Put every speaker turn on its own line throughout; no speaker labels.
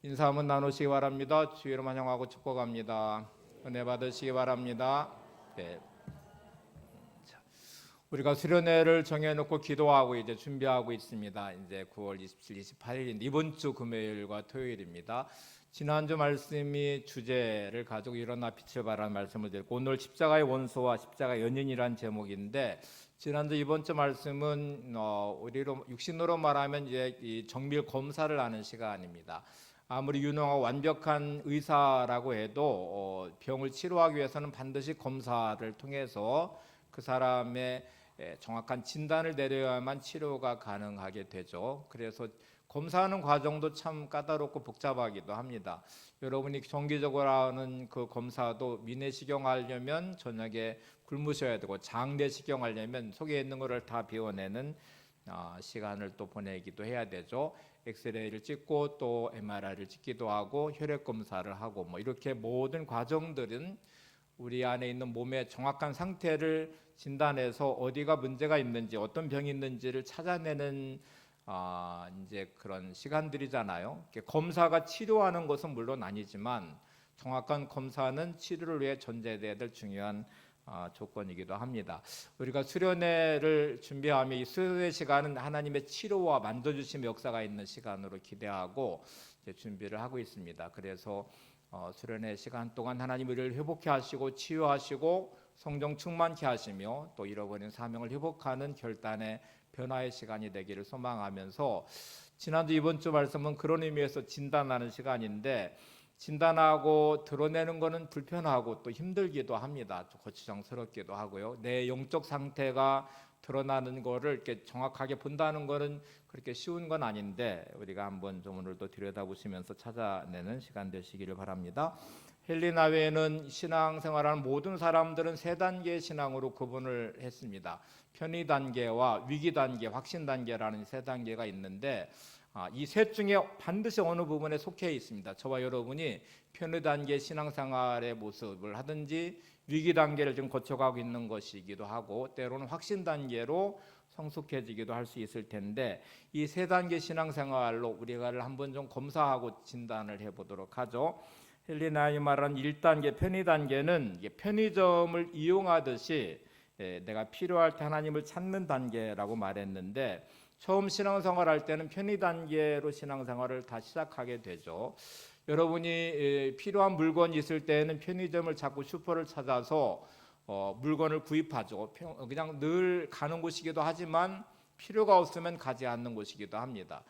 인사 한번 나누시기 바랍니다. 주의로 환영하고 축복합니다. 은혜 받으시기 바랍니다. 네. 우리가 수련회를 정해놓고 기도하고 이제 준비하고 있습니다. 이제 9월 27, 28일인데 이번 주 금요일과 토요일입니다. 지난주 말씀이 주제를 가지고 일어나 빛을 발하는 말씀을 드렸고, 오늘 십자가의 원소와 십자가 연인이란 제목인데, 지난주 이번 주 말씀은 우리로 육신으로 말하면 이제 이 정밀 검사를 하는 시간입니다. 아무리 유능하고 완벽한 의사라고 해도 병을 치료하기 위해서는 반드시 검사를 통해서 그 사람의 정확한 진단을 내려야만 치료가 가능하게 되죠. 그래서 검사하는 과정도 참 까다롭고 복잡하기도 합니다. 여러분이 정기적으로 하는 그 검사도 미내시경 하려면 저녁에 굶으셔야 되고, 장내시경 하려면 속에 있는 것을 다 비워내는 시간을 또 보내기도 해야 되죠. 엑스레이를 찍고 또 MRI를 찍기도 하고 혈액 검사를 하고 뭐 이렇게 모든 과정들은 우리 안에 있는 몸의 정확한 상태를 진단해서 어디가 문제가 있는지, 어떤 병이 있는지를 찾아내는 이제 그런 시간들이잖아요. 검사가 치료하는 것은 물론 아니지만 정확한 검사는 치료를 위해 존재해야 될 중요한 조건이기도 합니다. 우리가 수련회를 준비하며 이 수련회 시간은 하나님의 치료와 만져주심의 역사가 있는 시간으로 기대하고 이제 준비를 하고 있습니다. 그래서 수련회 시간 동안 하나님 우리를 회복케 하시고 치유하시고 성령 충만케 하시며 또 잃어버린 사명을 회복하는 결단의 변화의 시간이 되기를 소망하면서, 지난주 이번 주 말씀은 그런 의미에서 진단하는 시간인데, 진단하고 드러내는 것은 불편하고 또 힘들기도 합니다. 거추장스럽기도 하고요. 내 영적 상태가 드러나는 것을 이렇게 정확하게 본다는 것은 그렇게 쉬운 건 아닌데, 우리가 한번 좀 오늘도 들여다보시면서 찾아내는 시간 되시기를 바랍니다. 헬리나 외에는 신앙생활하는 모든 사람들은 세 단계의 신앙으로 구분을 했습니다. 편의 단계와 위기 단계, 확신 단계라는 세 단계가 있는데, 이 셋 중에 반드시 어느 부분에 속해 있습니다. 저와 여러분이 편의 단계 신앙생활의 모습을 하든지 위기 단계를 지금 거쳐가고 있는 것이기도 하고, 때로는 확신 단계로 성숙해지기도 할 수 있을 텐데, 이 세 단계 신앙생활로 우리가를 한번 좀 검사하고 진단을 해보도록 하죠. 헬리나이 말하는 1단계 편의 단계는 편의점을 이용하듯이 내가 필요할 때 하나님을 찾는 단계라고 말했는데, 처음 신앙생활 할 때는 편의 단계로 신앙생활을 다 시작하게 되죠. 여러분이 필요한 물건이 있을 때는 편의점을 찾고 슈퍼를 찾아서 물건을 구입하죠. 그냥 늘 가는 곳이기도 하지만 필요가 없으면 가지 않는 곳이기도 합니다.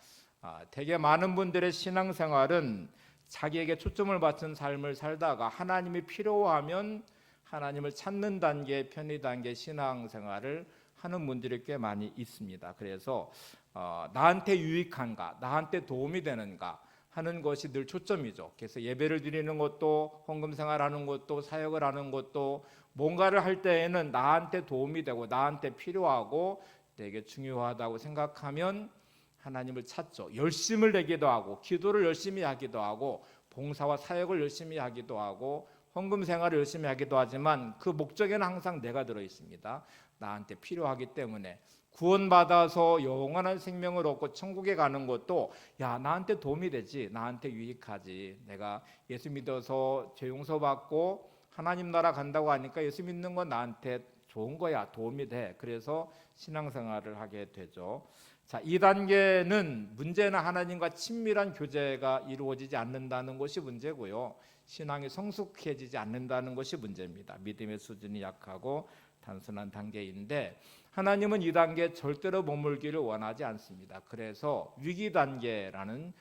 되게 많은 분들의 신앙생활은 자기에게 초점을 맞춘 삶을 살다가 하나님이 필요하면 하나님을 찾는 단계, 편의 단계 신앙생활을 하는 분들이 꽤 많이 있습니다. 그래서 나한테 유익한가, 나한테 도움이 되는가 하는 것이 늘 초점이죠. 그래서 예배를 드리는 것도, 헌금 생활하는 것도, 사역을 하는 것도, 뭔가를 할 때에는 나한테 도움이 되고 나한테 필요하고 되게 중요하다고 생각하면 하나님을 찾죠. 열심을 내기도 하고, 기도를 열심히 하기도 하고, 봉사와 사역을 열심히 하기도 하고, 헌금 생활을 열심히 하기도 하지만 그 목적에는 항상 내가 들어 있습니다. 나한테 필요하기 때문에. 구원받아서 영원한 생명을 얻고 천국에 가는 것도 나한테 도움이 되지, 나한테 유익하지, 내가 예수 믿어서 죄 용서받고 하나님 나라 간다고 하니까 예수 믿는 건 나한테 좋은 거야, 도움이 돼. 그래서 신앙생활을 하게 되죠. 자, 2단계는 문제는 하나님과 친밀한 교제가 이루어지지 않는다는 것이 문제고요, 신앙이 성숙해지지 않는다는 것이 문제입니다. 믿음의 수준이 약하고 단순한 단계인데, 하나님은 이 단계에 절대로 머물기를 원하지 않습니다. 그래서 위기 단계라는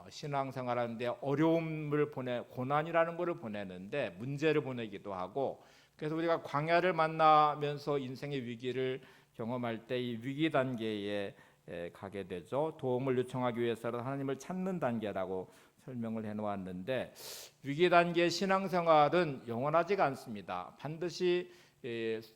신앙생활하는데 어려움을 고난이라는 것을 보내는데 문제를 보내기도 하고, 그래서 우리가 광야를 만나면서 인생의 위기를 경험할 때 이 위기 단계에 가게 되죠. 도움을 요청하기 위해서는 하나님을 찾는 단계라고 설명을 해놓았는데, 위기 단계의 신앙생활은 영원하지가 않습니다. 반드시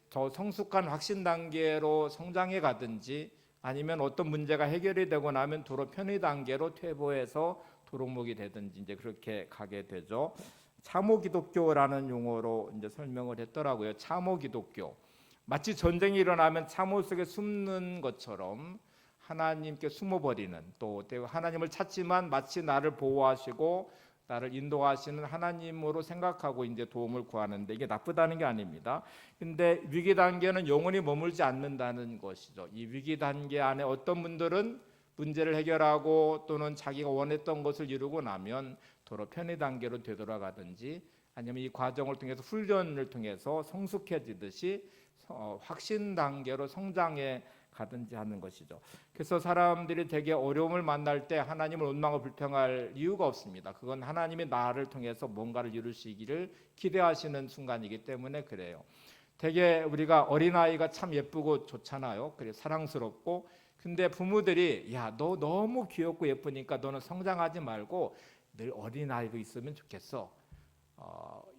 더 성숙한 확신 단계로 성장해 가든지, 아니면 어떤 문제가 해결이 되고 나면 도로 편의 단계로 퇴보해서 도록목이 되든지 이제 그렇게 가게 되죠. 참호 기독교라는 용어로 이제 설명을 했더라고요. 참호 기독교. 마치 전쟁이 일어나면 참호 속에 숨는 것처럼 하나님께 숨어버리는, 또 하나님을 찾지만 마치 나를 보호하시고 나를 인도하시는 하나님으로 생각하고 이제 도움을 구하는데, 이게 나쁘다는 게 아닙니다. 근데 위기 단계는 영원히 머물지 않는다는 것이죠. 이 위기 단계 안에 어떤 분들은 문제를 해결하고 또는 자기가 원했던 것을 이루고 나면 도로 편의 단계로 되돌아가든지, 아니면 이 과정을 통해서 훈련을 통해서 성숙해지듯이 확신 단계로 성장해 가든지 하는 것이죠. 그래서 사람들이 되게 어려움을 만날 때 하나님을 원망하고 불평할 이유가 없습니다. 그건 하나님이 나를 통해서 뭔가를 이루시기를 기대하시는 순간이기 때문에 그래요. 되게 우리가 어린아이가 참 예쁘고 좋잖아요. 그래 사랑스럽고. 근데 부모들이 야, 너 너무 귀엽고 예쁘니까 너는 성장하지 말고 늘 어린아이로 있으면 좋겠어,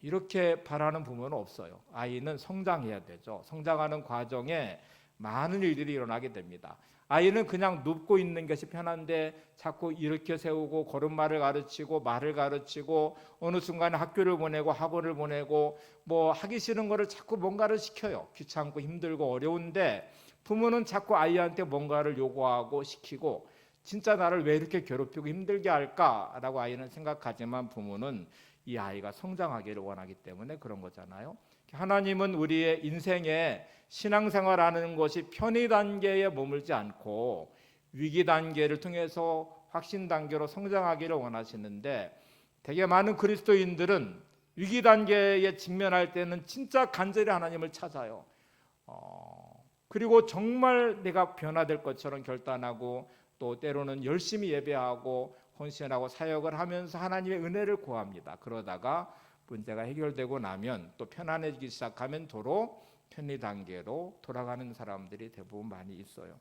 이렇게 바라는 부모는 없어요. 아이는 성장해야 되죠. 성장하는 과정에 많은 일들이 일어나게 됩니다. 아이는 그냥 눕고 있는 것이 편한데 자꾸 일으켜 세우고 걸음마를 가르치고 말을 가르치고 어느 순간에 학교를 보내고 학원을 보내고 뭐 하기 싫은 거를 자꾸 뭔가를 시켜요. 귀찮고 힘들고 어려운데 부모는 자꾸 아이한테 뭔가를 요구하고 시키고, 진짜 나를 왜 이렇게 괴롭히고 힘들게 할까라고 아이는 생각하지만 부모는 이 아이가 성장하기를 원하기 때문에 그런 거잖아요. 하나님은 우리의 인생에 신앙생활하는 것이 편의 단계에 머물지 않고 위기 단계를 통해서 확신 단계로 성장하기를 원하시는데, 되게 많은 그리스도인들은 위기 단계에 직면할 때는 진짜 간절히 하나님을 찾아요. 그리고 정말 내가 변화될 것처럼 결단하고 또 때로는 열심히 예배하고 헌신하고 사역을 하면서 하나님의 은혜를 구합니다. 그러다가 문제가 해결되고 나면 또 편안해지기 시작하면 도로 편의 단계로 돌아가는 사람들이 대부분 많이 있어요.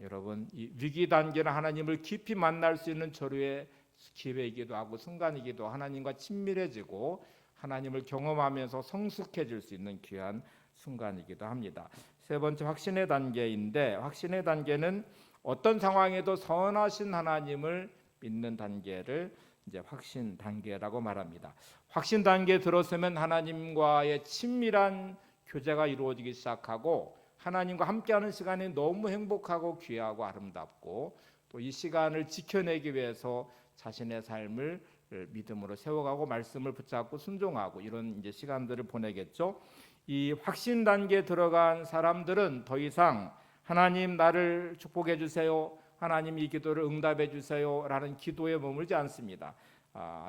여러분, 이 위기 단계는 하나님을 깊이 만날 수 있는 절호의 기회이기도 하고 순간이기도, 하나님과 친밀해지고 하나님을 경험하면서 성숙해질 수 있는 귀한 순간이기도 합니다. 세 번째, 확신의 단계인데, 확신의 단계는 어떤 상황에도 선하신 하나님을 믿는 단계를 이제 확신 단계라고 말합니다. 확신 단계에 들어서면 하나님과의 친밀한 교제가 이루어지기 시작하고 하나님과 함께하는 시간이 너무 행복하고 귀하고 아름답고, 또 이 시간을 지켜내기 위해서 자신의 삶을 믿음으로 세워가고 말씀을 붙잡고 순종하고 이런 이제 시간들을 보내겠죠. 이 확신 단계에 들어간 사람들은 더 이상 하나님 나를 축복해 주세요, 하나님 이 기도를 응답해 주세요 라는 기도에 머물지 않습니다.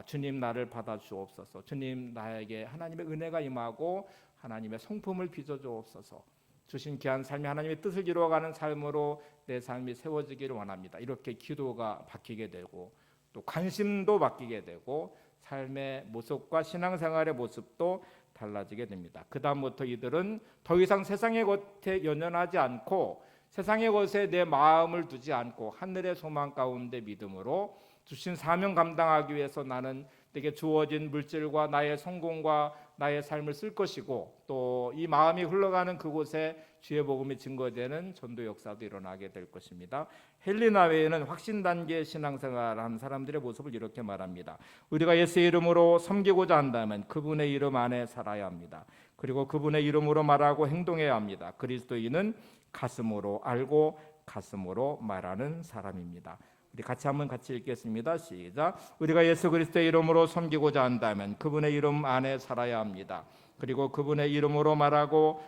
주님 나를 받아 주옵소서, 주님 나에게 하나님의 은혜가 임하고 하나님의 성품을 빚어 주옵소서, 주신 귀한 삶이 하나님의 뜻을 이루어가는 삶으로 내 삶이 세워지기를 원합니다. 이렇게 기도가 바뀌게 되고 또 관심도 바뀌게 되고 삶의 모습과 신앙생활의 모습도 달라지게 됩니다. 그 다음부터 이들은 더 이상 세상의 것에 연연하지 않고 세상의 것에 내 마음을 두지 않고 하늘의 소망 가운데 믿음으로 주신 사명 감당하기 위해서 나는 내게 주어진 물질과 나의 성공과 나의 삶을 쓸 것이고, 또 이 마음이 흘러가는 그곳에 주의 복음이 증거되는 전도 역사도 일어나게 될 것입니다. 헬리나 외에는 확신 단계의 신앙생활하는 사람들의 모습을 이렇게 말합니다. 우리가 예수의 이름으로 섬기고자 한다면 그분의 이름 안에 살아야 합니다. 그리고 그분의 이름으로 말하고 행동해야 합니다. 그리스도인은 가슴으로 알고 가슴으로 말하는 사람입니다. 우리 같이 읽겠습니다. 시작. 우리가 예수 그리스도의 이름으로 섬기고자 한다면 그분의 이름 안에 살아야 합니다. 그리고 그분의 이름으로 말하고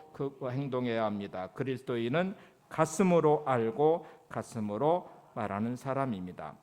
행동해야 합니다. 그리스도인은 가슴으로 알고 가슴으로 말하는 사람입니다.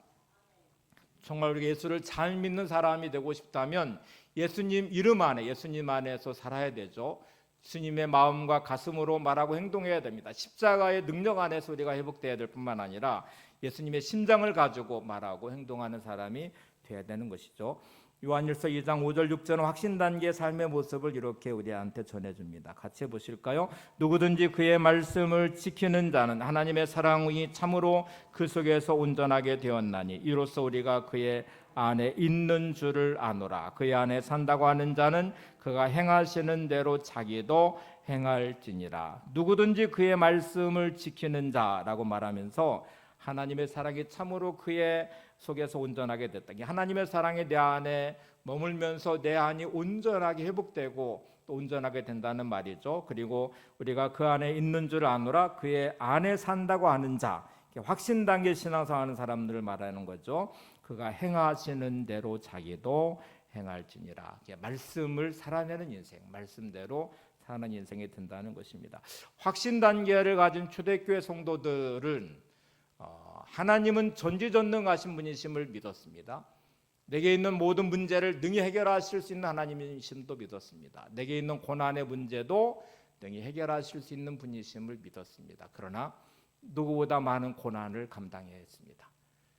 정말 우리가 예수를 잘 믿는 사람이 되고 싶다면 예수님 이름 안에, 예수님 안에서 살아야 되죠. 주님의 마음과 가슴으로 말하고 행동해야 됩니다. 십자가의 능력 안에서 우리가 회복되어야 될 뿐만 아니라 예수님의 심장을 가지고 말하고 행동하는 사람이 되어야 되는 것이죠. 요한일서 2장 5절 6절은 확신 단계의 삶의 모습을 이렇게 우리한테 전해줍니다. 같이 해보실까요? 누구든지 그의 말씀을 지키는 자는 하나님의 사랑이 참으로 그 속에서 온전하게 되었나니 이로써 우리가 그의 안에 있는 줄을 아노라. 그의 안에 산다고 하는 자는 그가 행하시는 대로 자기도 행할지니라. 누구든지 그의 말씀을 지키는 자라고 말하면서 하나님의 사랑이 참으로 그의 속에서 온전하게 됐다. 하나님의 사랑이 내 안에 머물면서 내 안이 온전하게 회복되고 또 온전하게 된다는 말이죠. 그리고 우리가 그 안에 있는 줄 아노라. 그의 안에 산다고 하는 자, 확신 단계 신앙생활하는 사람들을 말하는 거죠. 그가 행하시는 대로 자기도 행할지니라. 말씀을 살아내는 인생, 말씀대로 사는 인생이 된다는 것입니다. 확신 단계를 가진 초대교회 성도들은 하나님은 전지전능하신 분이심을 믿었습니다. 내게 있는 모든 문제를 능히 해결하실 수 있는 하나님이심도 믿었습니다. 내게 있는 고난의 문제도 능히 해결하실 수 있는 분이심을 믿었습니다. 그러나 누구보다 많은 고난을 감당해야 했습니다.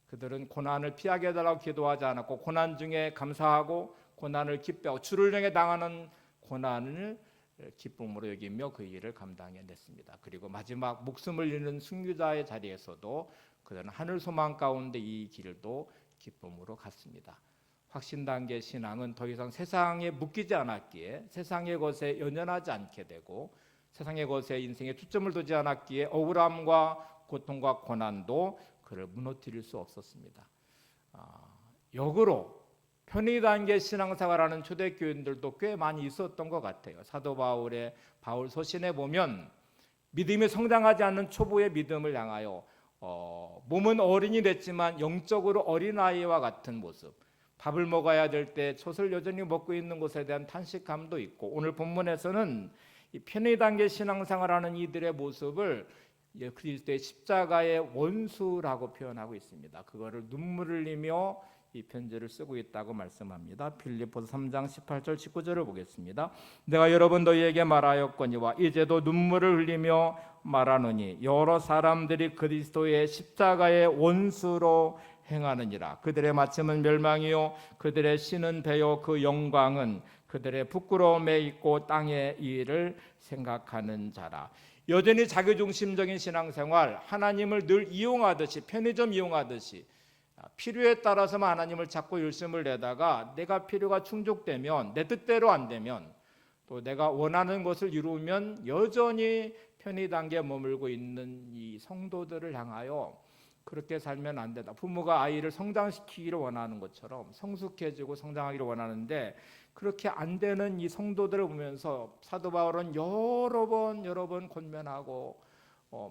그들은 고난을 피하게 해달라고 기도하지 않았고 고난 중에 감사하고 고난을 기뻐하고 주를 향해 당하는 고난을 기쁨으로 여기며 그 일을 감당해냈습니다. 그리고 마지막 목숨을 잃는 순교자의 자리에서도 그들은 하늘 소망 가운데 이 길도 기쁨으로 갔습니다. 확신 단계 신앙은 더 이상 세상에 묶이지 않았기에 세상의 것에 연연하지 않게 되고 세상의 것에 인생에 초점을 두지 않았기에 억울함과 고통과 고난도 그를 무너뜨릴 수 없었습니다. 역으로 편의 단계 신앙생활하는 초대교인들도 꽤 많이 있었던 것 같아요. 사도 바울의 바울 서신에 보면 믿음이 성장하지 않는 초보의 믿음을 향하여 몸은 어린이 됐지만 영적으로 어린아이와 같은 모습, 밥을 먹어야 될 때 젖을 여전히 먹고 있는 것에 대한 탄식감도 있고, 오늘 본문에서는 이 편의 단계 신앙생활하는 이들의 모습을 그리스도의 십자가의 원수라고 표현하고 있습니다. 그거를 눈물을 흘리며 이 편지를 쓰고 있다고 말씀합니다. 빌립보서 3장 18절 19절을 보겠습니다. 내가 여러 번 너희에게 말하였거니와 이제도 눈물을 흘리며 말하노니 여러 사람들이 그리스도의 십자가의 원수로 행하느니라. 그들의 마침은 멸망이요 그들의 신은 배요 그 영광은 그들의 부끄러움에 있고 땅의 일을 생각하는 자라. 여전히 자기중심적인 신앙생활, 하나님을 늘 이용하듯이 편의점 이용하듯이 필요에 따라서만 하나님을 찾고 열심을 내다가 내가 필요가 충족되면 내 뜻대로 안 되면 또 내가 원하는 것을 이루면 여전히 편의 단계에 머물고 있는 이 성도들을 향하여 그렇게 살면 안 된다. 부모가 아이를 성장시키기를 원하는 것처럼 성숙해지고 성장하기를 원하는데 그렇게 안 되는 이 성도들을 보면서 사도 바울은 여러 번 권면하고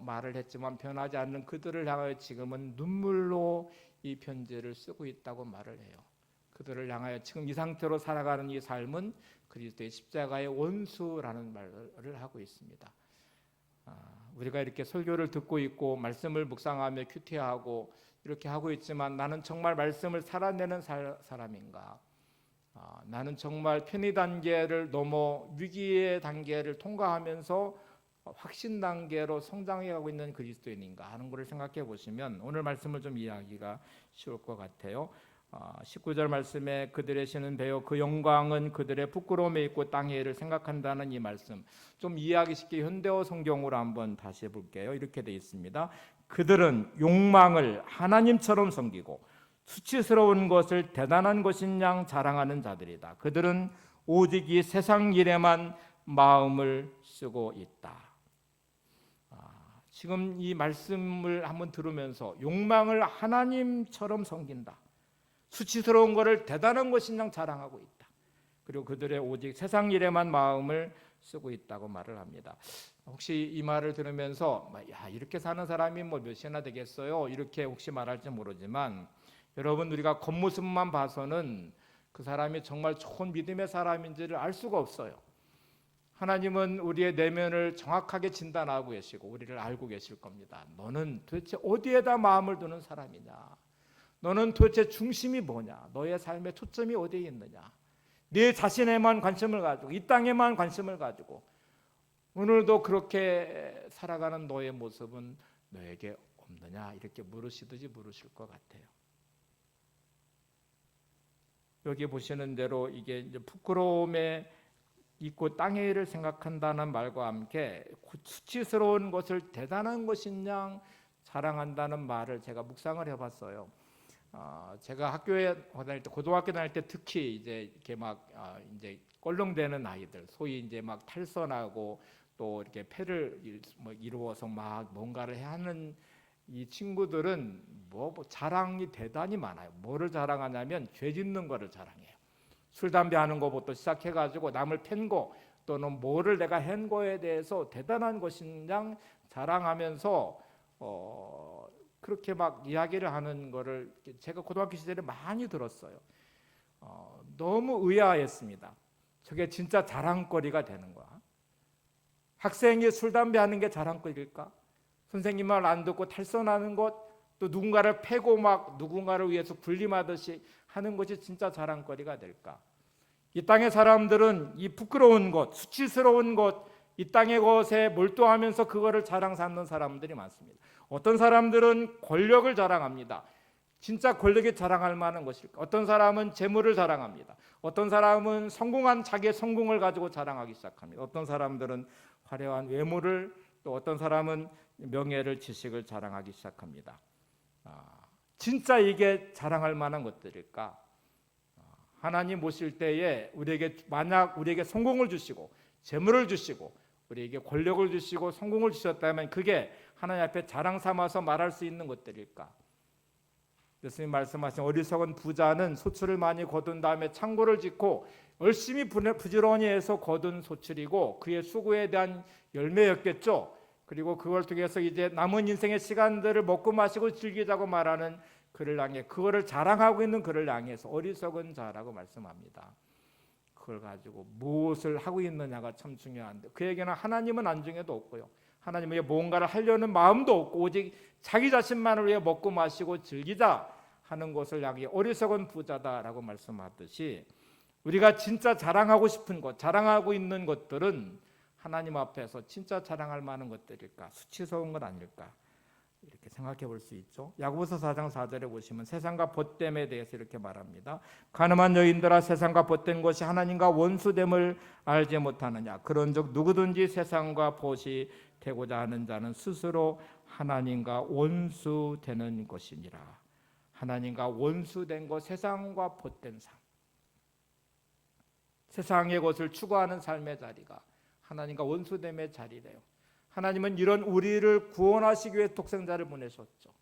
말을 했지만 변하지 않는 그들을 향하여 지금은 눈물로 이 편지를 쓰고 있다고 말을 해요. 그들을 향하여 지금 이 상태로 살아가는 이 삶은 그리스도의 십자가의 원수라는 말을 하고 있습니다. 우리가 이렇게 설교를 듣고 있고 말씀을 묵상하며 큐티하고 이렇게 하고 있지만 나는 정말 말씀을 살아내는 사람인가? 나는 정말 편의 단계를 넘어 위기의 단계를 통과하면서 확신 단계로 성장해가고 있는 그리스도인인가 하는 것을 생각해 보시면 오늘 말씀을 좀 이해하기가 쉬울 것 같아요. 19절 말씀에 그들의 신은 배요 그 영광은 그들의 부끄러움에 있고 땅의 일을 생각한다는 이 말씀 좀 이해하기 쉽게 현대어 성경으로 한번 다시 해볼게요. 이렇게 되어 있습니다. 그들은 욕망을 하나님처럼 섬기고 수치스러운 것을 대단한 것인 양 자랑하는 자들이다. 그들은 오직 이 세상 일에만 마음을 쓰고 있다. 지금 이 말씀을 한번 들으면서 욕망을 하나님처럼 섬긴다. 수치스러운 것을 대단한 것인 양 자랑하고 있다. 그리고 그들의 오직 세상 일에만 마음을 쓰고 있다고 말을 합니다. 혹시 이 말을 들으면서 이렇게 사는 사람이 몇이나 되겠어요? 이렇게 혹시 말할지 모르지만 여러분 우리가 겉모습만 봐서는 그 사람이 정말 좋은 믿음의 사람인지를 알 수가 없어요. 하나님은 우리의 내면을 정확하게 진단하고 계시고 우리를 알고 계실 겁니다. 너는 도대체 어디에다 마음을 두는 사람이냐? 너는 도대체 중심이 뭐냐? 너의 삶의 초점이 어디에 있느냐? 네 자신에만 관심을 가지고 이 땅에만 관심을 가지고 오늘도 그렇게 살아가는 너의 모습은 너에게 없느냐? 이렇게 물으시듯이 물으실 것 같아요. 여기 보시는 대로 이게 이제 부끄러움에 있고 땅의 일을 생각한다는 말과 함께 수치스러운 것을 대단한 것인 양 자랑한다는 말을 제가 묵상을 해봤어요. 제가 학교에 다닐 때 고등학교 다닐 때 특히 이제 이렇게 막 이제 껄렁대는 아이들, 소위 이제 막 탈선하고 또 이렇게 패를 이루어서 막 뭔가를 하는 이 친구들은 뭐 자랑이 대단히 많아요. 뭐를 자랑하냐면 죄 짓는 거를 자랑해요. 술 담배 하는 것부터 시작해가지고 남을 팬 거 또는 뭐를 내가 한 거에 대해서 대단한 것인 양 자랑하면서 그렇게 막 이야기를 하는 거를 제가 고등학교 시절에 많이 들었어요. 너무 의아했습니다. 저게 진짜 자랑거리가 되는 거야. 학생이 술, 담배 하는 게 자랑거리일까? 선생님 말 안 듣고 탈선하는 것, 또 누군가를 패고 막 누군가를 위해서 군림하듯이 하는 것이 진짜 자랑거리가 될까? 이 땅의 사람들은 이 부끄러운 것, 수치스러운 것, 이 땅의 것에 몰두하면서 그거를 자랑 삼는 사람들이 많습니다. 어떤 사람들은 권력을 자랑합니다. 진짜 권력이 자랑할 만한 것일까? 어떤 사람은 재물을 자랑합니다. 어떤 사람은 성공한 자기의 성공을 가지고 자랑하기 시작합니다. 어떤 사람들은 화려한 외모를, 또 어떤 사람은 명예를, 지식을 자랑하기 시작합니다. 진짜 이게 자랑할 만한 것들일까? 하나님 모실 때에 만약 우리에게 성공을 주시고 재물을 주시고 우리에게 권력을 주시고 성공을 주셨다면 그게 하나님 앞에 자랑 삼아서 말할 수 있는 것들일까? 예수님 말씀하신 어리석은 부자는 소출을 많이 거둔 다음에 창고를 짓고 열심히 부지런히 해서 거둔 소출이고 그의 수고에 대한 열매였겠죠. 그리고 그걸 통해서 이제 남은 인생의 시간들을 먹고 마시고 즐기자고 말하는 그를 향해, 그거를 자랑하고 있는 그를 향해서 어리석은 자라고 말씀합니다. 그걸 가지고 무엇을 하고 있느냐가 참 중요한데, 그에게는 하나님은 안중에도 없고요, 하나님에게 뭔가를 하려는 마음도 없고 오직 자기 자신만을 위해 먹고 마시고 즐기자 하는 것을 향해 어리석은 부자다라고 말씀하듯이, 우리가 진짜 자랑하고 싶은 것, 자랑하고 있는 것들은 하나님 앞에서 진짜 자랑할 만한 것들일까? 수치스러운 것 아닐까? 이렇게 생각해 볼 수 있죠. 야고보서 4장 4절에 보시면 세상과 벗됨에 대해서 이렇게 말합니다. 가늠한 여인들아, 세상과 벗된 것이 하나님과 원수됨을 알지 못하느냐? 그런즉 누구든지 세상과 벗이 되고자 하는 자는 스스로 하나님과 원수되는 것이니라. 하나님과 원수된 것, 세상과 벗된 삶, 세상의 것을 추구하는 삶의 자리가 하나님과 원수됨의 자리래요. 하나님은 이런 우리를 구원하시기 위해 독생자를 보내셨죠.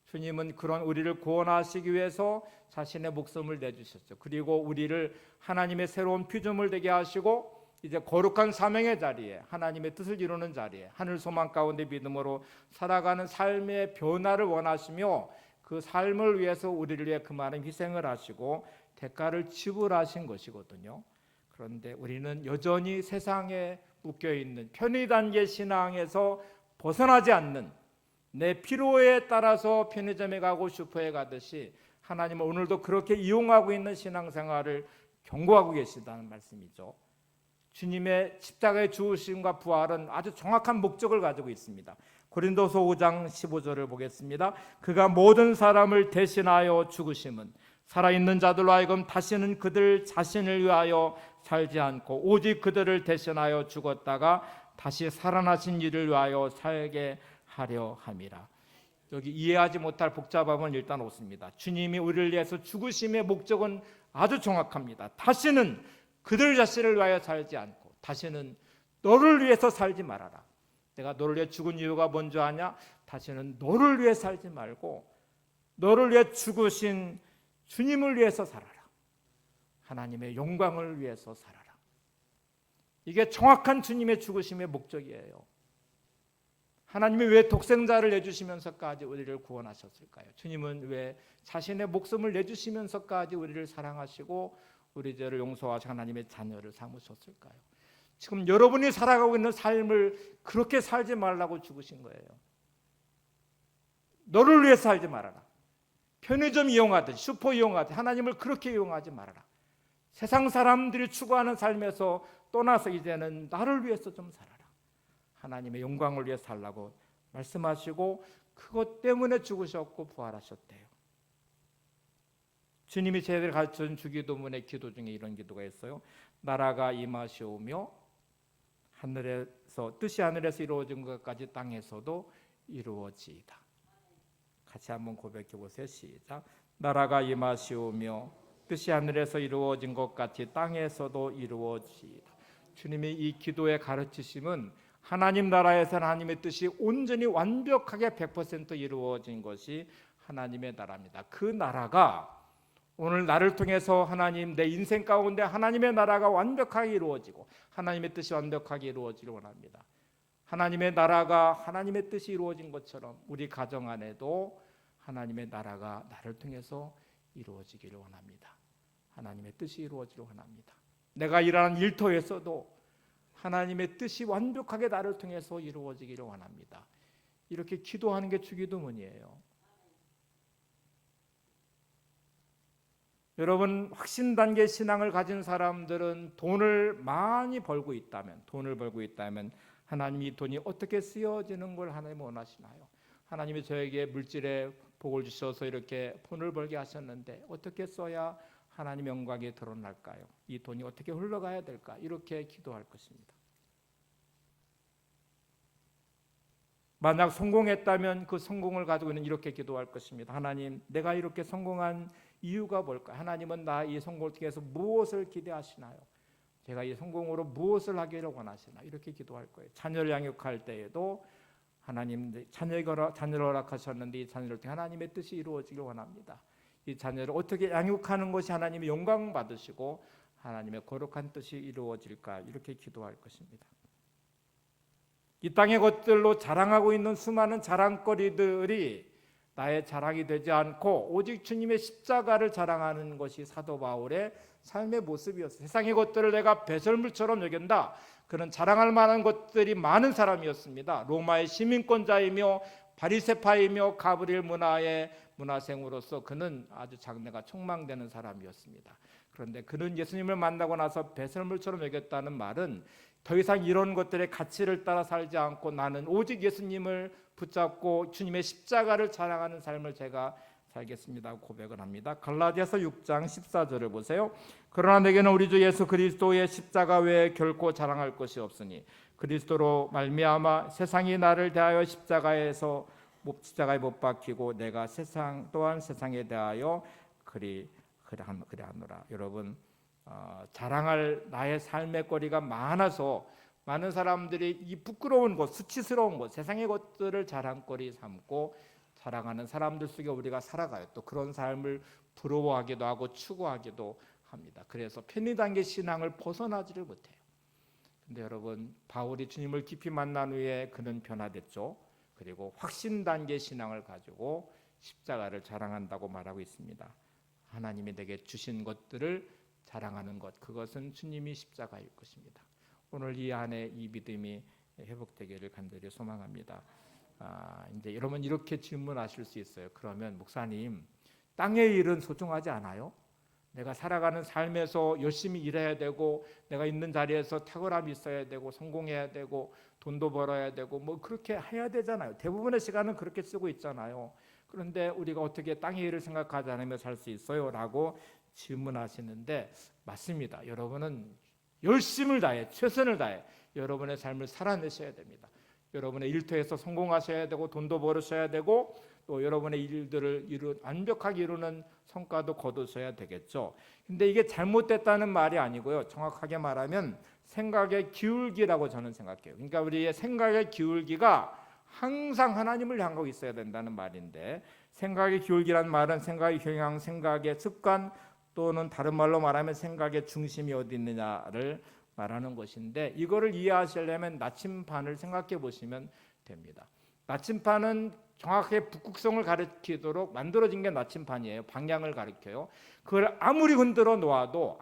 주님은 그런 우리를 구원하시기 위해서 자신의 목숨을 내주셨죠. 그리고 우리를 하나님의 새로운 피조물 되게 하시고 이제 거룩한 사명의 자리에, 하나님의 뜻을 이루는 자리에, 하늘 소망 가운데 믿음으로 살아가는 삶의 변화를 원하시며 그 삶을 위해서 우리를 위해 그 많은 희생을 하시고 대가를 지불하신 것이거든요. 그런데 우리는 여전히 세상에 묶여있는 편의단계 신앙에서 벗어나지 않는, 내 필요에 따라서 편의점에 가고 슈퍼에 가듯이 하나님은 오늘도 그렇게 이용하고 있는 신앙생활을 경고하고 계시다는 말씀이죠. 주님의 십자가의 죽으심과 부활은 아주 정확한 목적을 가지고 있습니다. 고린도서 5장 15절을 보겠습니다. 그가 모든 사람을 대신하여 죽으심은 살아있는 자들로 하여금 다시는 그들 자신을 위하여 살지 않고 오직 그들을 대신하여 죽었다가 다시 살아나신 이를 위하여 살게 하려 함이라. 여기 이해하지 못할 복잡함은 일단 없습니다. 주님이 우리를 위해서 죽으심의 목적은 아주 정확합니다. 다시는 그들 자신을 위하여 살지 않고 다시는 너를 위해서 살지 말아라. 내가 너를 위해 죽은 이유가 뭔지 아냐? 다시는 너를 위해 살지 말고 너를 위해 죽으신 주님을 위해서 살아라. 하나님의 영광을 위해서 살아라. 이게 정확한 주님의 죽으심의 목적이에요. 하나님이 왜 독생자를 내주시면서까지 우리를 구원하셨을까요? 주님은 왜 자신의 목숨을 내주시면서까지 우리를 사랑하시고 우리 죄를 용서하시고 하나님의 자녀를 삼으셨을까요? 지금 여러분이 살아가고 있는 삶을 그렇게 살지 말라고 죽으신 거예요. 너를 위해 살지 말아라. 편의점 이용하듯 슈퍼 이용하듯 하나님을 그렇게 이용하지 말아라. 세상 사람들이 추구하는 삶에서 떠나서 이제는 나를 위해서 좀 살아라. 하나님의 영광을 위해 살라고 말씀하시고 그것 때문에 죽으셨고 부활하셨대요. 주님이 제대로 가르쳐준 주기도문의 기도 중에 이런 기도가 있어요. 나라가 임하시오며 하늘에서 뜻이 하늘에서 이루어진 것까지 땅에서도 이루어지이다. 같이 한번 고백해 보세요. 시작. 나라가 임하시오며 뜻이 하늘에서 이루어진 것 같이 땅에서도 이루어지이다. 주님이 이 기도의 가르치심은 하나님 나라에서 하나님의 뜻이 온전히 완벽하게 100% 이루어진 것이 하나님의 나라입니다. 그 나라가 오늘 나를 통해서 하나님, 내 인생 가운데 하나님의 나라가 완벽하게 이루어지고 하나님의 뜻이 완벽하게 이루어지길 원합니다. 하나님의 나라가 하나님의 뜻이 이루어진 것처럼 우리 가정 안에도 하나님의 나라가 나를 통해서 이루어지기를 원합니다. 하나님의 뜻이 이루어지기를 원합니다. 내가 일하는 일터에서도 하나님의 뜻이 완벽하게 나를 통해서 이루어지기를 원합니다. 이렇게 기도하는 게 주기도문이에요. 여러분, 확신 단계 신앙을 가진 사람들은 돈을 벌고 있다면 하나님이 이 돈이 어떻게 쓰여지는 걸 하나님 원하시나요? 하나님이 저에게 물질에 복을 주셔서 이렇게 돈을 벌게 하셨는데 어떻게 써야 하나님 영광이 드러날까요? 이 돈이 어떻게 흘러가야 될까? 이렇게 기도할 것입니다. 만약 성공했다면 그 성공을 가지고는 이렇게 기도할 것입니다. 하나님, 내가 이렇게 성공한 이유가 뭘까? 하나님은 나 이 성공을 통해서 무엇을 기대하시나요? 제가 이 성공으로 무엇을 하기를 원하시나? 이렇게 기도할 거예요. 자녀를 양육할 때에도 하나님 자녀를 허락하셨는데 이 자녀를 통해 하나님의 뜻이 이루어지길 원합니다. 이 자녀를 어떻게 양육하는 것이 하나님의 영광 받으시고 하나님의 거룩한 뜻이 이루어질까? 이렇게 기도할 것입니다. 이 땅의 것들로 자랑하고 있는 수많은 자랑거리들이 나의 자랑이 되지 않고 오직 주님의 십자가를 자랑하는 것이 사도 바울의 삶의 모습이었어요. 세상의 것들을 내가 배설물처럼 여긴다. 그는 자랑할 만한 것들이 많은 사람이었습니다. 로마의 시민권자이며 바리새파이며 가브리엘 문화의 문화생으로서 그는 아주 장래가 촉망되는 사람이었습니다. 그런데 그는 예수님을 만나고 나서 배설물처럼 여겼다는 말은 더 이상 이런 것들의 가치를 따라 살지 않고 나는 오직 예수님을 붙잡고 주님의 십자가를 자랑하는 삶을 제가 살겠습니다 고백을 합니다. 갈라디아서 6장 14절을 보세요. 그러나 내게는 우리 주 예수 그리스도의 십자가 외에 결코 자랑할 것이 없으니 그리스도로 말미암아 세상이 나를 대하여 십자가에 못 박히고 내가 세상 또한 세상에 대하여 그리하노라. 여러분, 자랑할 나의 삶의 거리가 많아서 많은 사람들이 이 부끄러운 것, 수치스러운 것, 세상의 것들을 자랑거리 삼고 자랑하는 사람들 속에 우리가 살아가요. 또 그런 삶을 부러워하기도 하고 추구하기도 합니다. 그래서 편리단계 신앙을 벗어나지를 못해요. 근데 여러분, 바울이 주님을 깊이 만난 후에 그는 변화됐죠. 그리고 확신단계 신앙을 가지고 십자가를 자랑한다고 말하고 있습니다. 하나님이 내게 주신 것들을 자랑하는 것, 그것은 주님이 십자가일 것입니다. 오늘 이 안에 이 믿음이 회복되기를 간절히 소망합니다. 이제 여러분 이렇게 질문하실 수 있어요. 그러면 목사님, 땅의 일은 소중하지 않아요? 내가 살아가는 삶에서 열심히 일해야 되고 내가 있는 자리에서 탁월함이 있어야 되고 성공해야 되고 돈도 벌어야 되고 뭐 그렇게 해야 되잖아요. 대부분의 시간은 그렇게 쓰고 있잖아요. 그런데 우리가 어떻게 땅의 일을 생각하지 않으며 살 수 있어요? 라고 질문하시는데 맞습니다. 여러분은 열심을 다해 최선을 다해 여러분의 삶을 살아내셔야 됩니다. 여러분의 일터에서 성공하셔야 되고 돈도 벌으셔야 되고 또 여러분의 일들을 완벽하게 이루는 성과도 거두셔야 되겠죠. 근데 이게 잘못됐다는 말이 아니고요. 정확하게 말하면 생각의 기울기라고 저는 생각해요. 그러니까 우리의 생각의 기울기가 항상 하나님을 향하고 있어야 된다는 말인데, 생각의 기울기란 말은 생각의 경향, 생각의 습관 또는 다른 말로 말하면 생각의 중심이 어디 있느냐를 말하는 것인데, 이거를 이해하시려면 나침반을 생각해 보시면 됩니다. 나침반은 정확하게 북극성을 가리키도록 만들어진 게 나침반이에요. 방향을 가리켜요. 그걸 아무리 흔들어도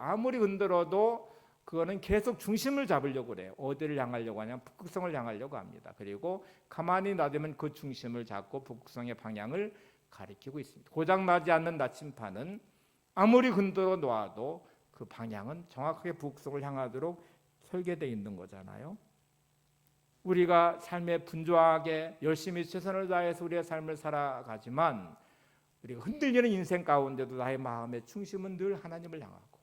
그거는 계속 중심을 잡으려고 그래요. 어디를 향하려고 하냐면 북극성을 향하려고 합니다. 그리고 가만히 놔두면 그 중심을 잡고 북극성의 방향을 가리키고 있습니다. 고장나지 않는 나침반은 아무리 흔들어 놓아도 그 방향은 정확하게 북극성을 향하도록 설계되어 있는 거잖아요. 우리가 삶에 분주하게 열심히 최선을 다해서 우리의 삶을 살아가지만 우리가 흔들리는 인생 가운데도 나의 마음의 중심은 늘 하나님을 향하고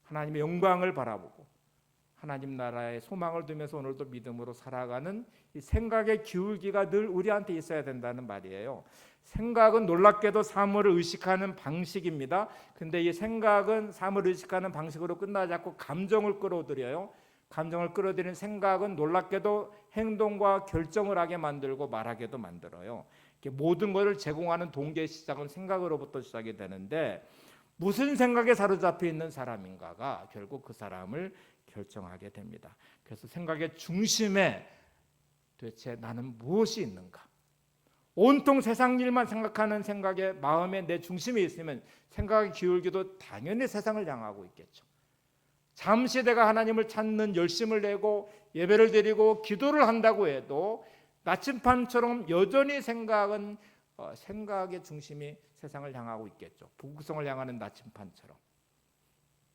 하나님의 영광을 바라보고 하나님 나라의 소망을 두면서 오늘도 믿음으로 살아가는 이 생각의 기울기가 늘 우리한테 있어야 된다는 말이에요. 생각은 놀랍게도 사물을 의식하는 방식입니다. 근데 이 생각은 사물을 의식하는 방식으로 끝나지 않고 감정을 끌어들여요. 감정을 끌어들이는 생각은 놀랍게도 행동과 결정을 하게 만들고 말하게도 만들어요. 모든 것을 제공하는 동기의 시작은 생각으로부터 시작이 되는데, 무슨 생각에 사로잡혀 있는 사람인가가 결국 그 사람을 결정하게 됩니다. 그래서 생각의 중심에 도대체 나는 무엇이 있는가? 온통 세상 일만 생각하는 생각에 마음에 내 중심에 있으면 생각이 기울기도 당연히 세상을 향하고 있겠죠. 잠시 내가 하나님을 찾는 열심을 내고 예배를 드리고 기도를 한다고 해도 나침반처럼 여전히 생각의 중심이 세상을 향하고 있겠죠. 북극성을 향하는 나침반처럼.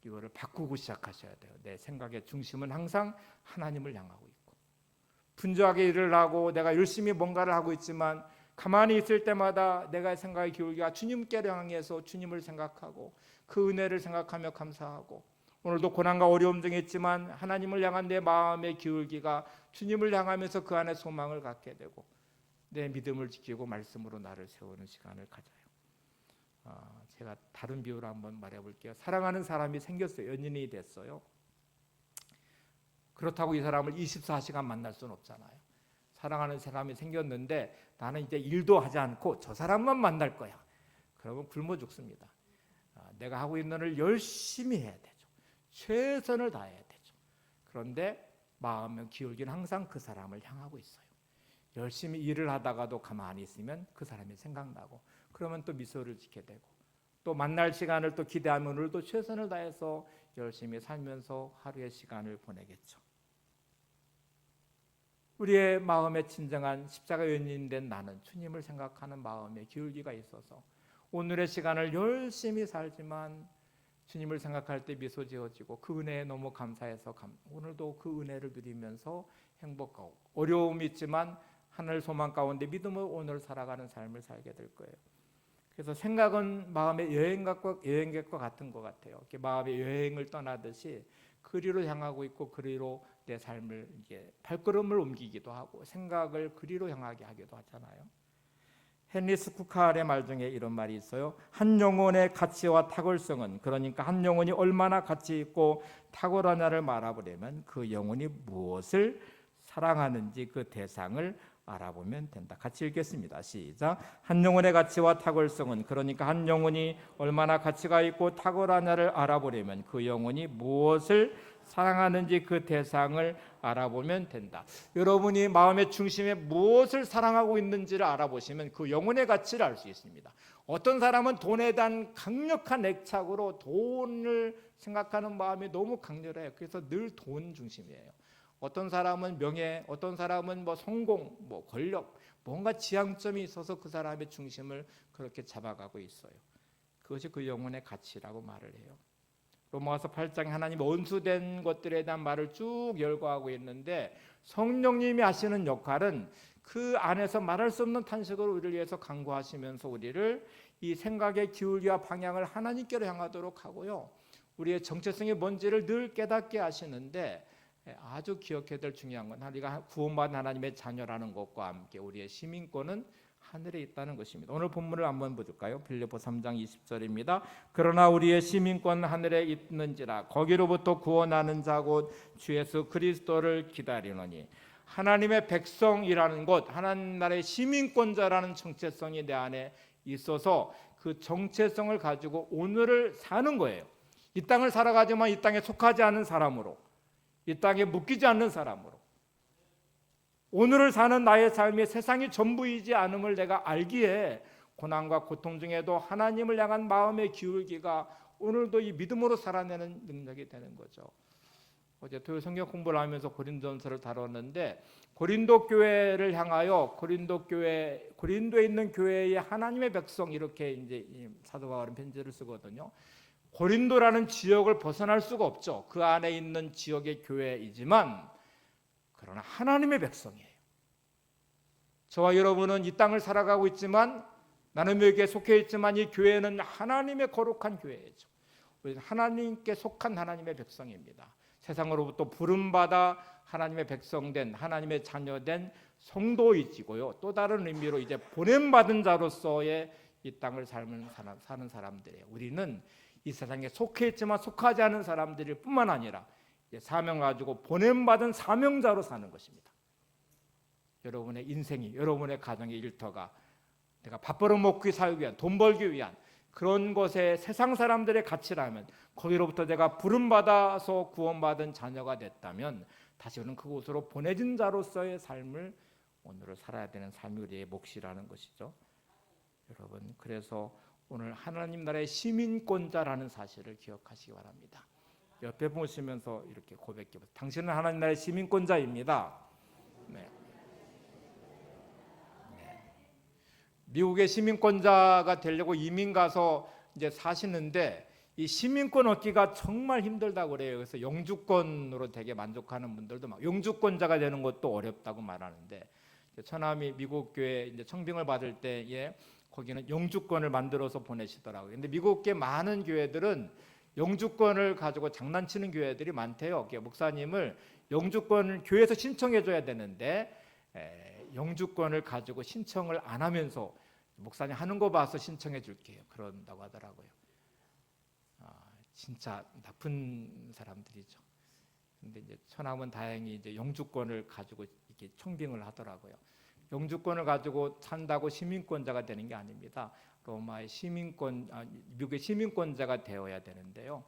이거를 바꾸고 시작하셔야 돼요. 내 생각의 중심은 항상 하나님을 향하고 있고, 분주하게 일을 하고 내가 열심히 뭔가를 하고 있지만 가만히 있을 때마다 내가 생각의 기울기가 주님께를 향해서 주님을 생각하고 그 은혜를 생각하며 감사하고, 오늘도 고난과 어려움 중에 있지만 하나님을 향한 내 마음의 기울기가 주님을 향하면서 그 안에 소망을 갖게 되고 내 믿음을 지키고 말씀으로 나를 세우는 시간을 가져요. 제가 다른 비유로 한번 말해볼게요. 사랑하는 사람이 생겼어요. 연인이 됐어요. 그렇다고 이 사람을 24시간 만날 수는 없잖아요. 사랑하는 사람이 생겼는데 나는 이제 일도 하지 않고 저 사람만 만날 거야. 그러면 굶어 죽습니다. 내가 하고 있는 일을 열심히 해야 되죠. 최선을 다해야 되죠. 그런데 마음의 기울기는 항상 그 사람을 향하고 있어요. 열심히 일을 하다가도 가만히 있으면 그 사람이 생각나고, 그러면 또 미소를 짓게 되고, 또 만날 시간을 또 기대하면 오늘도 최선을 다해서 열심히 살면서 하루의 시간을 보내겠죠. 우리의 마음에 진정한 십자가 연인된 나는 주님을 생각하는 마음의 기울기가 있어서 오늘의 시간을 열심히 살지만 주님을 생각할 때 미소 지어지고 그 은혜에 너무 감사해서 오늘도 그 은혜를 누리면서 행복하고, 어려움이 있지만 하늘 소망 가운데 믿음으로 오늘 살아가는 삶을 살게 될 거예요. 그래서 생각은 마음의 여행객과 같은 것 같아요. 이렇게 마음의 여행을 떠나듯이 그리로 향하고 있고 그리로 내 삶을 이제 발걸음을 옮기기도 하고 생각을 그리로 향하게 하기도 하잖아요. 헨리 스쿠칼의 말 중에 이런 말이 있어요. 한 영혼의 가치와 탁월성은, 그러니까 한 영혼이 얼마나 가치 있고 탁월하냐를 말해보려면 그 영혼이 무엇을 사랑하는지 그 대상을 알아보면 된다. 같이 읽겠습니다. 시작. 한 영혼의 가치와 탁월성은, 그러니까 한 영혼이 얼마나 가치가 있고 탁월하냐를 알아보려면 그 영혼이 무엇을 사랑하는지 그 대상을 알아보면 된다. 여러분이 마음의 중심에 무엇을 사랑하고 있는지를 알아보시면 그 영혼의 가치를 알 수 있습니다. 어떤 사람은 돈에 대한 강력한 애착으로 돈을 생각하는 마음이 너무 강렬해요. 그래서 늘 돈 중심이에요. 어떤 사람은 명예, 어떤 사람은 성공, 권력, 뭔가 지향점이 있어서 그 사람의 중심을 그렇게 잡아가고 있어요. 그것이 그 영혼의 가치라고 말을 해요. 로마서 8장에 하나님 온수된 것들에 대한 말을 쭉 열거하고 있는데, 성령님이 하시는 역할은 그 안에서 말할 수 없는 탄식으로 우리를 위해서 간구하시면서 우리를 이 생각의 기울기와 방향을 하나님께로 향하도록 하고요, 우리의 정체성이 뭔지를 늘 깨닫게 하시는데, 아주 기억해야 될 중요한 건 우리가 구원받은 하나님의 자녀라는 것과 함께 우리의 시민권은 하늘에 있다는 것입니다. 오늘 본문을 한번 볼까요? 빌립보 3장 20절입니다. 그러나 우리의 시민권 하늘에 있는지라 거기로부터 구원하는 자 곧 주 예수 그리스도를 기다리노니. 하나님의 백성이라는 것, 하나님 나라의 시민권자라는 정체성이 내 안에 있어서 그 정체성을 가지고 오늘을 사는 거예요. 이 땅을 살아가지만 이 땅에 속하지 않은 사람으로, 이 땅에 묶이지 않는 사람으로, 오늘을 사는 나의 삶이 세상이 전부이지 않음을 내가 알기에 고난과 고통 중에도 하나님을 향한 마음의 기울기가 오늘도 이 믿음으로 살아내는 능력이 되는 거죠. 어제 토요 성경 공부를 하면서 고린도전서를 다뤘는데, 고린도 교회를 향하여 고린도에 있는 교회의 하나님의 백성, 이렇게 이제 사도 바울은 편지를 쓰거든요. 고린도라는 지역을 벗어날 수가 없죠. 그 안에 있는 지역의 교회이지만 그러나 하나님의 백성이에요. 저와 여러분은 이 땅을 살아가고 있지만, 나는 여기에 속해 있지만 이 교회는 하나님의 거룩한 교회죠. 우리는 하나님께 속한 하나님의 백성입니다. 세상으로부터 부름받아 하나님의 백성된, 하나님의 자녀된 성도이지고요, 또 다른 의미로 이제 보냄받은 자로서의 이 땅을 사는 사람들이에요. 우리는 이 세상에 속해 있지만 속하지 않은 사람들일 뿐만 아니라 사명 가지고 보냄받은 사명자로 사는 것입니다. 여러분의 인생이, 여러분의 가정의 일터가 내가 밥 벌어먹기 살기 위한, 돈 벌기 위한 그런 것에 세상 사람들의 가치라면, 거기로부터 내가 부름받아서 구원받은 자녀가 됐다면 다시 우리는 그곳으로 보내진 자로서의 삶을 오늘을 살아야 되는 삶이 우리의 몫이라는 것이죠. 여러분, 그래서 오늘 하나님 나라의 시민권자라는 사실을 기억하시기 바랍니다. 옆에 보시면서 이렇게 고백해 보세요. 당신은 하나님 나라의 시민권자입니다. 네. 미국의 시민권자가 되려고 이민 가서 이제 사시는데 이 시민권 얻기가 정말 힘들다고 그래요. 그래서 영주권으로 되게 만족하는 분들도 막 영주권자가 되는 것도 어렵다고 말하는데 처남이 미국 교회 이제 청빙을 받을 때에 거기는 영주권을 만들어서 보내시더라고요. 근데 미국의 많은 교회들은 영주권을 가지고 장난치는 교회들이 많대요. 목사님을 영주권을 교회에서 신청해 줘야 되는데 영주권을 가지고 신청을 안 하면서 목사님 하는 거 봐서 신청해 줄게요. 그런다고 하더라고요. 진짜 나쁜 사람들이죠. 근데 이제 처남은 다행히 이제 영주권을 가지고 이렇게 청빙을 하더라고요. 영주권을 가지고 산다고 시민권자가 되는 게 아닙니다. 로마의 미국의 시민권자가 되어야 되는데요.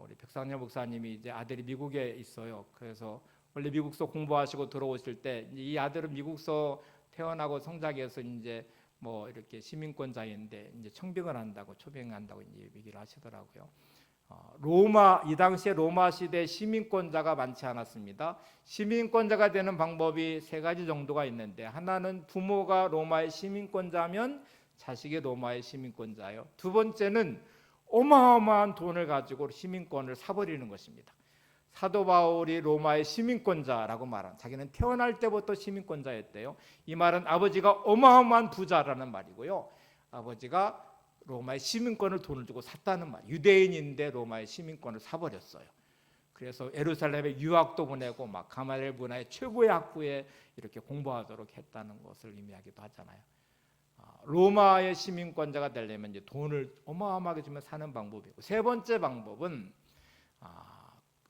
우리 백상렬 목사님이 이제 아들이 미국에 있어요. 그래서 원래 미국서 공부하시고 들어오실 때 이 아들은 미국서 태어나고 성장해서 이제 뭐 이렇게 시민권자인데 이제 청빙을 한다고 초빙한다고 이제 얘기를 하시더라고요. 이 당시에 로마 시대 시민권자가 많지 않았습니다. 시민권자가 되는 방법이 세 가지 정도가 있는데 하나는 부모가 로마의 시민권자면 자식이 로마의 시민권자예요. 두 번째는 어마어마한 돈을 가지고 시민권을 사버리는 것입니다. 사도 바울이 로마의 시민권자라고 말한 자기는 태어날 때부터 시민권자였대요. 이 말은 아버지가 어마어마한 부자라는 말이고요. 아버지가 로마의 시민권을 돈을 주고 샀다는 말. 유대인인데 로마의 시민권을 사버렸어요. 그래서 예루살렘에 유학도 보내고 막 가말리엘 문화의 최고의 학부에 이렇게 공부하도록 했다는 것을 의미하기도 하잖아요. 로마의 시민권자가 되려면 이제 돈을 어마어마하게 주면 사는 방법이고, 세 번째 방법은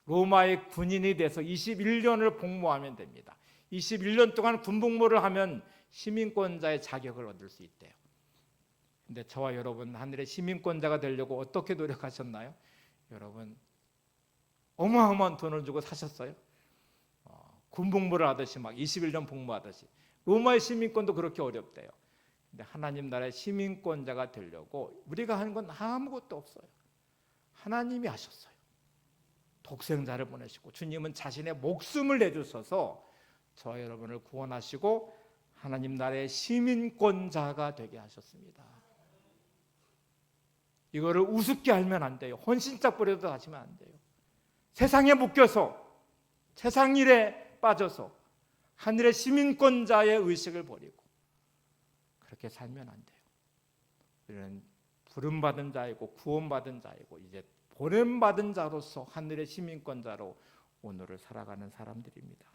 로마의 군인이 돼서 21년을 복무하면 됩니다. 21년 동안 군복무를 하면 시민권자의 자격을 얻을 수 있대요. 근데 저와 여러분 하늘의 시민권자가 되려고 어떻게 노력하셨나요? 여러분 어마어마한 돈을 주고 사셨어요? 군복무를 하듯이 막 21년 복무하듯이. 로마의 시민권도 그렇게 어렵대요. 근데 하나님 나라의 시민권자가 되려고 우리가 하는 건 아무것도 없어요. 하나님이 하셨어요. 독생자를 보내시고 주님은 자신의 목숨을 내주셔서 저와 여러분을 구원하시고 하나님 나라의 시민권자가 되게 하셨습니다. 이거를 우습게 알면 안 돼요. 헌신짝 부려도 하시면 안 돼요. 세상에 묶여서 세상 일에 빠져서 하늘의 시민권자의 의식을 버리고 그렇게 살면 안 돼요. 우리는 부름받은 자이고 구원받은 자이고 이제 보냄받은 자로서 하늘의 시민권자로 오늘을 살아가는 사람들입니다.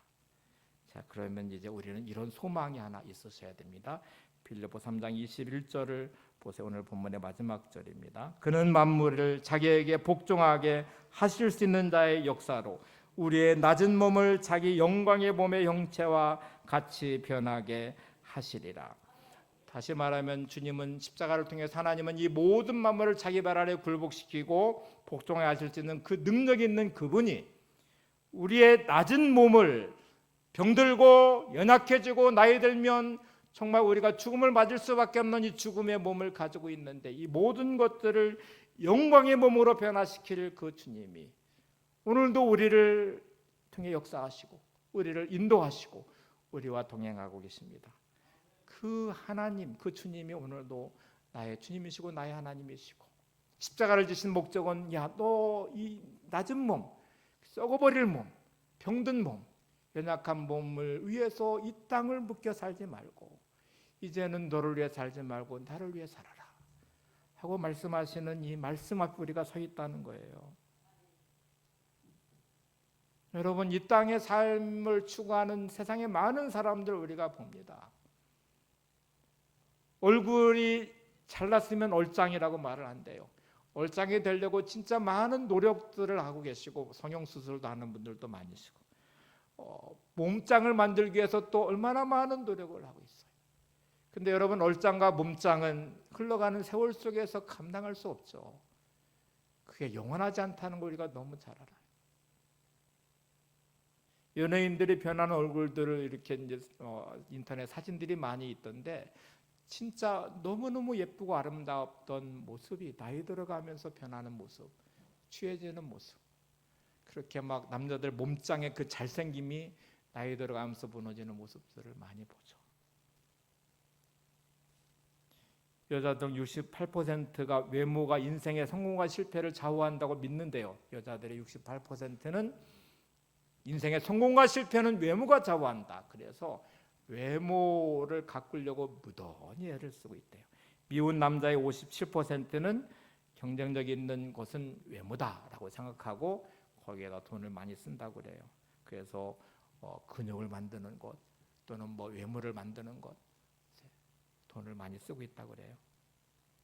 자, 그러면 이제 우리는 이런 소망이 하나 있으셔야 됩니다. 빌립보 3장 21절을 보세요. 오늘 본문의 마지막 절입니다. 그는 만물을 자기에게 복종하게 하실 수 있는 자의 역사로 우리의 낮은 몸을 자기 영광의 몸의 형체와 같이 변하게 하시리라. 다시 말하면 주님은 십자가를 통해서 하나님은 이 모든 만물을 자기 발 아래 굴복시키고 복종하게 하실 수 있는 그 능력이 있는 그분이 우리의 낮은 몸을 병들고 연약해지고 나이 들면 정말 우리가 죽음을 맞을 수밖에 없는 이 죽음의 몸을 가지고 있는데 이 모든 것들을 영광의 몸으로 변화시킬 그 주님이 오늘도 우리를 통해 역사하시고 우리를 인도하시고 우리와 동행하고 계십니다. 그 하나님, 그 주님이 오늘도 나의 주님이시고 나의 하나님이시고 십자가를 지신 목적은 야, 너 이 낮은 몸, 썩어버릴 몸, 병든 몸, 연약한 몸을 위해서 이 땅을 묶여 살지 말고 이제는 너를 위해 살지 말고 나를 위해 살아라 하고 말씀하시는 이 말씀 앞에 우리가 서 있다는 거예요. 여러분 이 땅의 삶을 추구하는 세상의 많은 사람들 우리가 봅니다. 얼굴이 잘났으면 얼짱이라고 말을 한대요. 얼짱이 되려고 진짜 많은 노력들을 하고 계시고 성형수술도 하는 분들도 많으시고 몸짱을 만들기 위해서 또 얼마나 많은 노력을 하고 있어요. 근데 여러분 얼짱과 몸짱은 흘러가는 세월 속에서 감당할 수 없죠. 그게 영원하지 않다는 걸 우리가 너무 잘 알아요. 연예인들이 변하는 얼굴들을 이렇게 이제 인터넷 사진들이 많이 있던데 진짜 너무너무 예쁘고 아름다웠던 모습이 나이 들어가면서 변하는 모습, 취해지는 모습, 그렇게 막 남자들 몸짱의 그 잘생김이 나이 들어가면서 무너지는 모습들을 많이 보죠. 여자들 68%가 외모가 인생의 성공과 실패를 좌우한다고 믿는데요. 여자들의 68%는 인생의 성공과 실패는 외모가 좌우한다. 그래서 외모를 가꾸려고 무던히 애를 쓰고 있대요. 미혼 남자의 57%는 경쟁력 있는 것은 외모다라고 생각하고 거기에다 돈을 많이 쓴다고 그래요. 그래서 근육을 만드는 것 또는 뭐 외모를 만드는 것 돈을 많이 쓰고 있다고 그래요.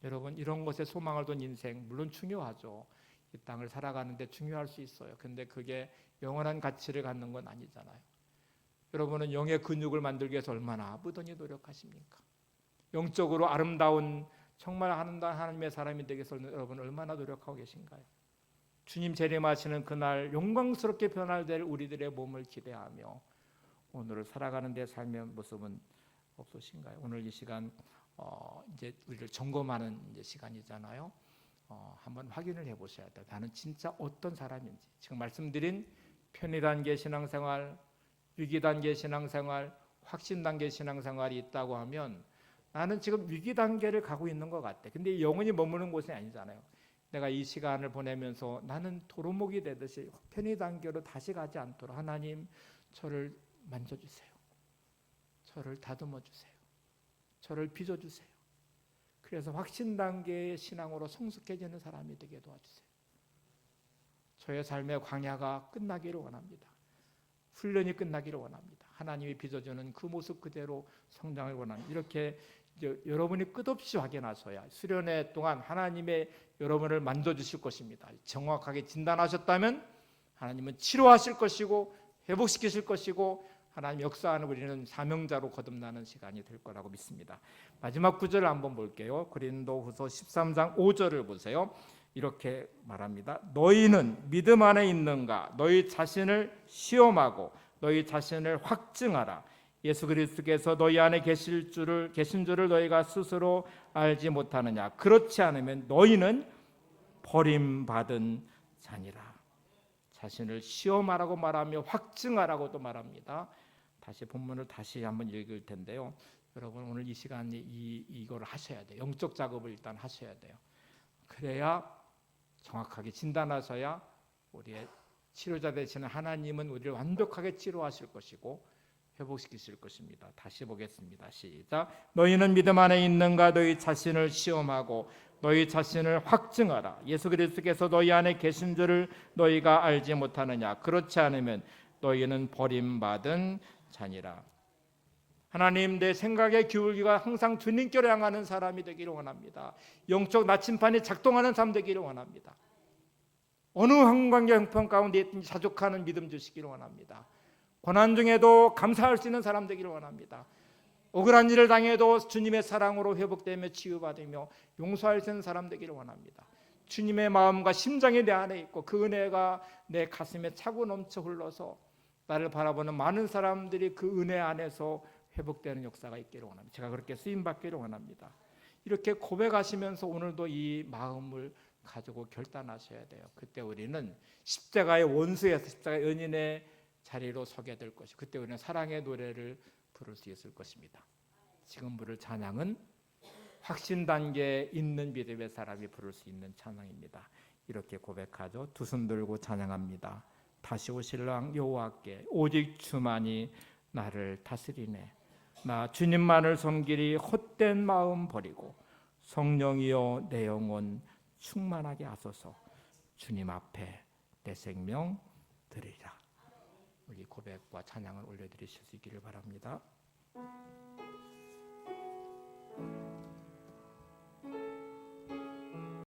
여러분 이런 것에 소망을 둔 인생 물론 중요하죠. 이 땅을 살아가는데 중요할 수 있어요. 근데 그게 영원한 가치를 갖는 건 아니잖아요. 여러분은 영의 근육을 만들기 위해서 얼마나 무던히 노력하십니까? 영적으로 아름다운 정말 아름다운 하나님의 사람이 되기 위해서 여러분 얼마나 노력하고 계신가요? 주님 재림하시는 그날 영광스럽게 변화될 우리들의 몸을 기대하며 오늘을 살아가는 데 삶의 모습은 없으신가요? 오늘 이 시간 이제 우리를 점검하는 이제 시간이잖아요. 한번 확인을 해보셔야 돼요. 나는 진짜 어떤 사람인지. 지금 말씀드린 편의단계 신앙생활, 위기단계 신앙생활, 확신단계 신앙생활이 있다고 하면 나는 지금 위기단계를 가고 있는 것 같아. 근데 영원히 머무는 곳이 아니잖아요. 내가 이 시간을 보내면서 나는 도루묵이 되듯이 편의단계로 다시 가지 않도록 하나님 저를 만져주세요. 저를 다듬어주세요. 저를 빚어주세요. 그래서 확신단계의 신앙으로 성숙해지는 사람이 되게 도와주세요. 저의 삶의 광야가 끝나기를 원합니다. 훈련이 끝나기를 원합니다. 하나님이 빚어주는 그 모습 그대로 성장을 원합니다. 이렇게 여러분이 끝없이 확인하셔야 수련회 동안 하나님의 여러분을 만져주실 것입니다. 정확하게 진단하셨다면 하나님은 치료하실 것이고 회복시키실 것이고 하나님 역사하는 우리는 사명자로 거듭나는 시간이 될 거라고 믿습니다. 마지막 구절을 한번 볼게요. 고린도후서 13장 5절을 보세요. 이렇게 말합니다. 너희는 믿음 안에 있는가? 너희 자신을 시험하고 너희 자신을 확증하라. 예수 그리스도께서 너희 안에 계신 줄을 너희가 스스로 알지 못하느냐? 그렇지 않으면 너희는 버림받은 자니라. 자신을 시험하라고 말하며 확증하라고도 말합니다. 다시 본문을 다시 한번 읽을 텐데요. 여러분 오늘 이 시간에 이걸 하셔야 돼요. 영적 작업을 일단 하셔야 돼요. 그래야 정확하게 진단하셔야 우리의 치료자 되시는 하나님은 우리를 완벽하게 치료하실 것이고 회복시키실 것입니다. 다시 보겠습니다. 시작. 너희는 믿음 안에 있는가? 너희 자신을 시험하고 너희 자신을 확증하라. 예수 그리스도께서 너희 안에 계신 줄을 너희가 알지 못하느냐? 그렇지 않으면 너희는 버림받은 자니라. 하나님 내 생각의 기울기가 항상 주님께로 향하는 사람이 되기를 원합니다. 영적 나침판이 작동하는 삶 되기를 원합니다. 어느 환경과 형편 가운데 있든지 자족하는 믿음 주시기를 원합니다. 고난 중에도 감사할 수 있는 사람 되기를 원합니다. 억울한 일을 당해도 주님의 사랑으로 회복되며 치유받으며 용서할 수 있는 사람 되기를 원합니다. 주님의 마음과 심장이 내 안에 있고 그 은혜가 내 가슴에 차고 넘쳐 흘러서 나를 바라보는 많은 사람들이 그 은혜 안에서 회복되는 역사가 있기를 원합니다. 제가 그렇게 쓰임받기를 원합니다. 이렇게 고백하시면서 오늘도 이 마음을 가지고 결단하셔야 돼요. 그때 우리는 십자가의 원수에서 십자가의 연인의 자리로 서게 될 것이고 그때 우리는 사랑의 노래를 부를 수 있을 것입니다. 지금 부를 찬양은 확신 단계에 있는 믿음의 사람이 부를 수 있는 찬양입니다. 이렇게 고백하죠. 두 손 들고 찬양합니다. 다시 오실 왕 여호와께 오직 주만이 나를 다스리네. 나 주님만을 섬기리 헛된 마음 버리고 성령이여 내 영혼 충만하게 하소서. 주님 앞에 내 생명 드리라. 우리 고백과 찬양을 올려드리실 수 있기를 바랍니다.